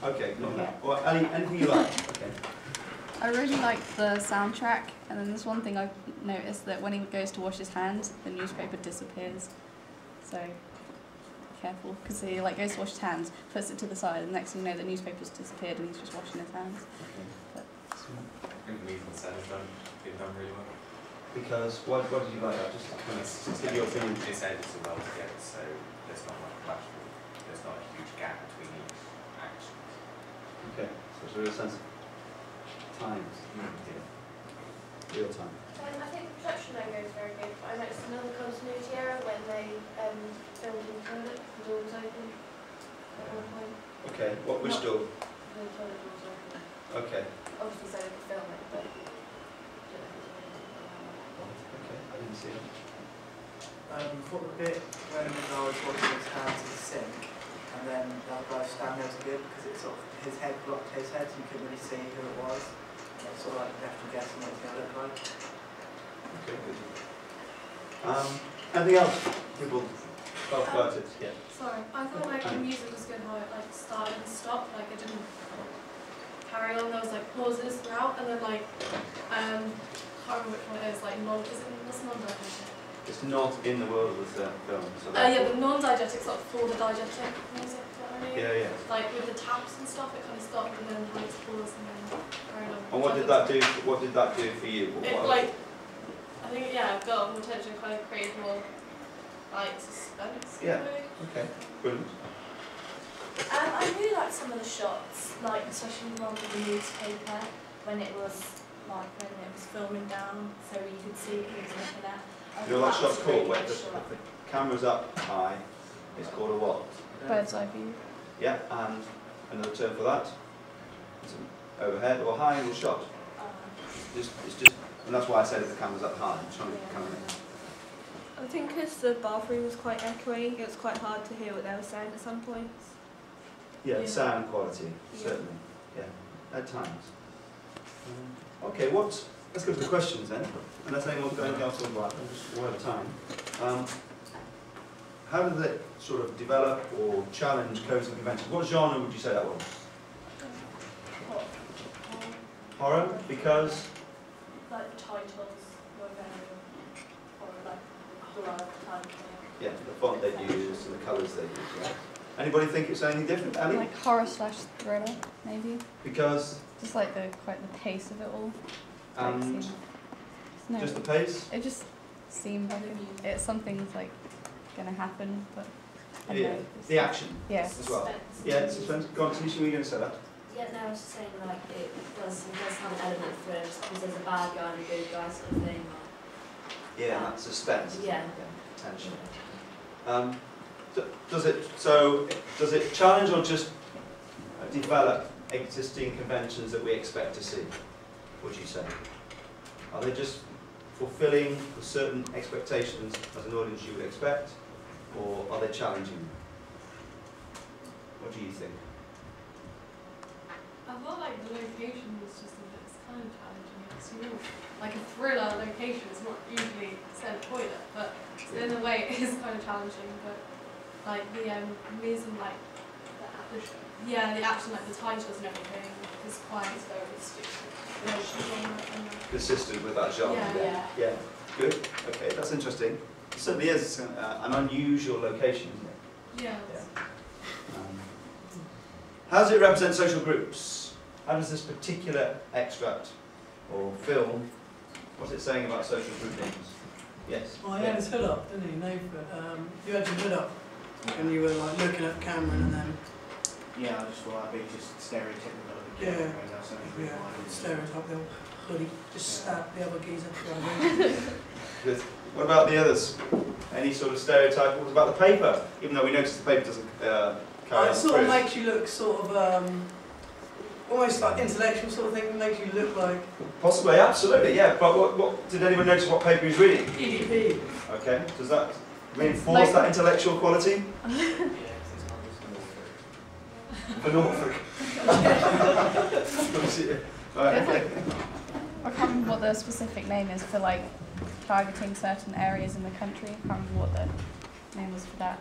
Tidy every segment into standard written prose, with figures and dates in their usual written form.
Okay, got Yeah. that. Well, Ali, anything you like? Okay. I really like the soundtrack, and then there's one thing I've noticed, that when he goes to wash his hands, the newspaper disappears. So careful, because he goes to wash his hands, puts it to the side, and the next thing you know, the newspaper's disappeared, and he's just washing his hands. Okay. But I think the music and sound been done really well. Because what did you like? Just to kind of give your opinion. It's edited so well together, so there's not like clash. There's not a huge gap between each action. Okay, so it's a real sense of times. Yeah. Real time. I think the production logo is very good, but I noticed another continuity error when they filmed in the toilet. The door was open at one point. Okay, which door? The toilet door was open. Okay. Obviously so they could film it, but Okay, I didn't see it. Thought the bit when the guy was washing his hands in the sink, and then the other guy standing there was good because it sort of, his head blocked his head, so you couldn't really see who it was. And it sort of like left you guessing what it's going to look like. Okay, good. Anything else? People talk about it? Yeah. Sorry, I thought the music was good how it started and stopped, it didn't carry on, there was pauses throughout, and then can't remember which one it is, what's non-diegetic? It's not in the world of the film. So Yeah, the non-diegetic for the diegetic music, do you know what I mean? Yeah, yeah. With the taps and stuff, it kind of stopped, and then it's paused, and then carried on. And what did that do? What did that do for you? I think it got more attention, kind of created more suspense. Yeah. Okay. Brilliant. I really liked some of the shots, especially the one with the newspaper when it was filming down, so you could see who he was looking at. You know what shots called? Where Nice the shot. camera's up high. It's called a what? bird's eye view. Yeah, and another term for that. It's an overhead or high angle shot. It's just, and that's why I said if the camera's up high. I'm trying to kind of. I think because the bathroom was quite echoey, it was quite hard to hear what they were saying at some points. Yeah, Yeah. sound quality, certainly. Yeah, at times. Okay, let's go to the questions then. Unless anyone's got anything else to talk about, we're just one at a time. How did it sort of develop or challenge codes and conventions? What genre would you say that was? Horror? Because? The titles were very horror type. Yeah, the font they used and the colours they used, yeah. Anybody think it's anything different, Ali? Horror/thriller, maybe. Because? Just the pace of it all. And No, just the pace? it just seemed like it's something's going to happen, but I don't Yeah, know. the action Yeah. as well. Yeah, suspense. Go on, Tanisha, were you going to say that? Yeah, no, I was just saying it does have an element for it, just because there's a bad guy and a good guy sort of thing. Yeah, that suspense. isn't Yeah. it? Tension. Does it challenge or just develop existing conventions that we expect to see? Would you say? Are they just fulfilling the certain expectations as an audience you would expect, or are they challenging? What do you think? I thought the location was just it's kind of challenging. It's a thriller location. It's not usually set a toilet, but in a way it is kind of challenging. But the reason the action the titles and everything is quite Consistent with that genre. Yeah. Good. Okay, that's interesting. It certainly is an unusual location, isn't it? Yeah. How does it represent social groups? How does this particular extract or film, what's it saying about social groupings? Yes? Well, he had his hood up, didn't he? No, but you had your hood up and you were looking at Cameron and then... Yeah, I just thought that'd be just stereotypical of the Yeah. Stereotype the old hoodie, just stab the other geezer. Good. What about the others? Any sort of stereotype? What about the paper? Even though we notice the paper doesn't carry on. It sort of makes you look sort of almost intellectual sort of thing. It makes you look like... Possibly, absolutely, yeah. But what did anyone notice what paper he's reading? EDP. Okay. Does that reinforce that intellectual quality? For Norfolk. Right, okay. I can't remember what the specific name is for targeting certain areas in the country. I can't remember what the name was for that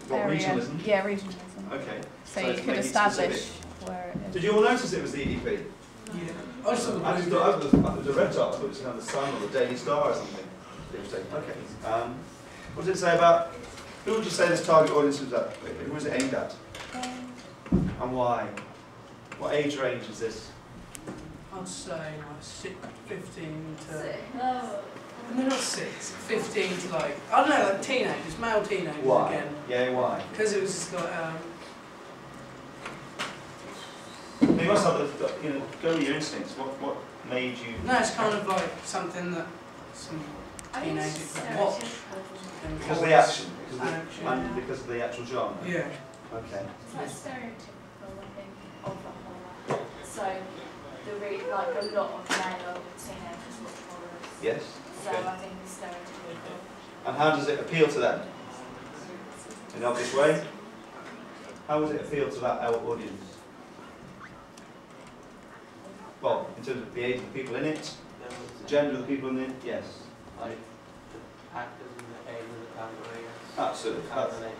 What, area. regionalism? Yeah, regionalism. Okay. So to you make could it establish specific. Did you all notice it was the EDP? Yeah. I just thought I just thought it was a red dot. I thought it was kind of the sun or the Daily Star or something. Okay. What did it say about? Who would you say this target audience was at? Who was it aimed at? And why? What age range is this? I'd say like 15 to... No. No, not 6. 15 to like... I don't know, like teenagers, male teenagers Why? again. Yeah, why? Because it was just like... You must have the, go with your instincts. What made you... No, it's kind of like something that some teenagers can watch. Because of the action? Action. And because of the actual genre? Yeah. Okay. It's like stereotypical, I think, of the horror. So, like a lot of male teenagers watch horrors. Yes. So Okay. I think it's stereotypical. And how does it appeal to them? In an obvious way? How would it appeal to that audience? Well, in terms of the age of the people in it, the gender of the people in it, yes. Like the actors and the age of the category. Absolutely.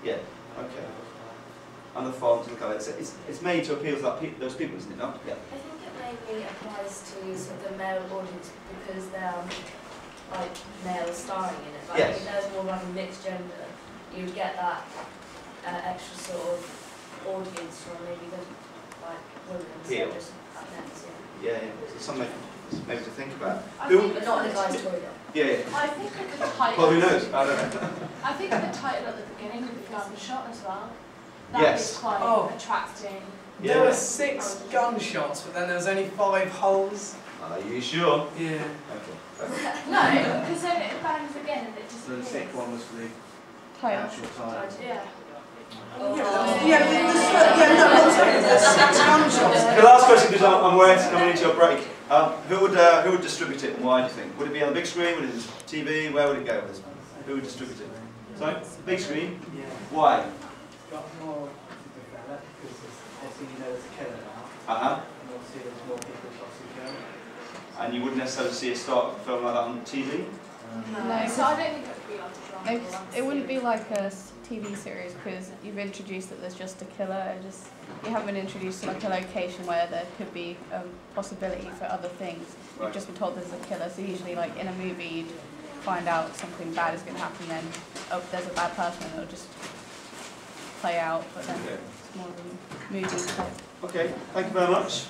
Yeah. Okay. And the font and the colour. It's made to appeal to those people, isn't it? No? Yeah. I think it mainly applies to sort of the male audience because they're like male starring in it. But I think there's more like a mixed gender. You would get that extra sort of audience from maybe the like women instead of just men. Yeah. So something maybe to think about. I Who? think But not in the guy's toilet. Yeah. I think that the title. Well, who knows? I don't know. I think the title at the beginning with the gunshot as well. That Yes. is quite Oh. attracting. Yeah. There were 6 gunshots, but then there was only 5 holes. Are you sure? Yeah. Okay. No, because then it bangs again and it just. So the sixth one was for the Title. actual title. Yeah. There's 6 gunshots. The last question, because I'm aware it's coming into a break. Who would distribute it and why do you think? Would it be on the big screen? Would it be TV? Where would it go? Who would distribute it? So, big screen. Yeah. Why? Got more to develop because obviously you know there's a killer now. And obviously there's more people across the go. And you wouldn't necessarily see a start film like that on TV? No, So I don't think it would be like a drama. No, 'cause it wouldn't be like a TV series because you've introduced that there's just a killer. You haven't been introduced to like a location where there could be a possibility for other things. Right. You've just been told there's a killer. So usually, like in a movie, you'd find out something bad is going to happen. Then there's a bad person, and it'll just play out. But then Okay. it's more of a movie type. Okay, thank you very much.